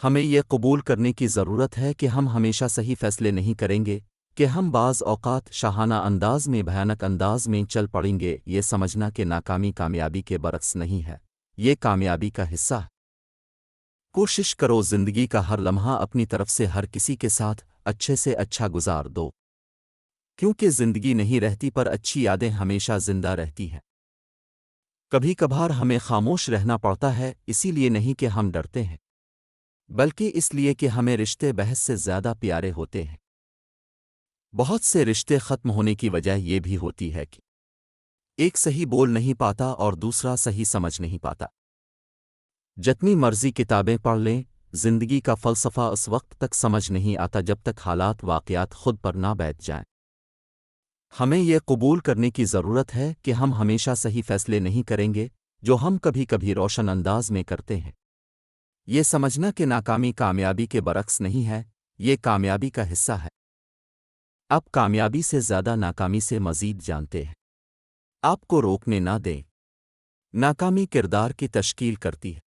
ہمیں یہ قبول کرنے کی ضرورت ہے کہ ہم ہمیشہ صحیح فیصلے نہیں کریں گے، کہ ہم بعض اوقات شاہانہ انداز میں بھیانک انداز میں چل پڑیں گے۔ یہ سمجھنا کہ ناکامی کامیابی کے برعکس نہیں ہے، یہ کامیابی کا حصہ ہے۔ کوشش کرو زندگی کا ہر لمحہ اپنی طرف سے ہر کسی کے ساتھ اچھے سے اچھا گزار دو، کیونکہ زندگی نہیں رہتی پر اچھی یادیں ہمیشہ زندہ رہتی ہیں۔ کبھی کبھار ہمیں خاموش رہنا پڑتا ہے، اسی لیے نہیں کہ ہم ڈرتے ہیں، بلکہ اس لیے کہ ہمیں رشتے بحث سے زیادہ پیارے ہوتے ہیں۔ بہت سے رشتے ختم ہونے کی وجہ یہ بھی ہوتی ہے کہ ایک صحیح بول نہیں پاتا اور دوسرا صحیح سمجھ نہیں پاتا۔ جتنی مرضی کتابیں پڑھ لیں، زندگی کا فلسفہ اس وقت تک سمجھ نہیں آتا جب تک حالات واقعات خود پر نہ بیٹھ جائیں۔ ہمیں یہ قبول کرنے کی ضرورت ہے کہ ہم ہمیشہ صحیح فیصلے نہیں کریں گے، جو ہم کبھی کبھی روشن انداز میں کرتے ہیں۔ یہ سمجھنا کہ ناکامی کامیابی کے برعکس نہیں ہے، یہ کامیابی کا حصہ ہے۔ آپ کامیابی سے زیادہ ناکامی سے مزید جانتے ہیں۔ آپ کو روکنے نہ دیں۔ ناکامی کردار کی تشکیل کرتی ہے۔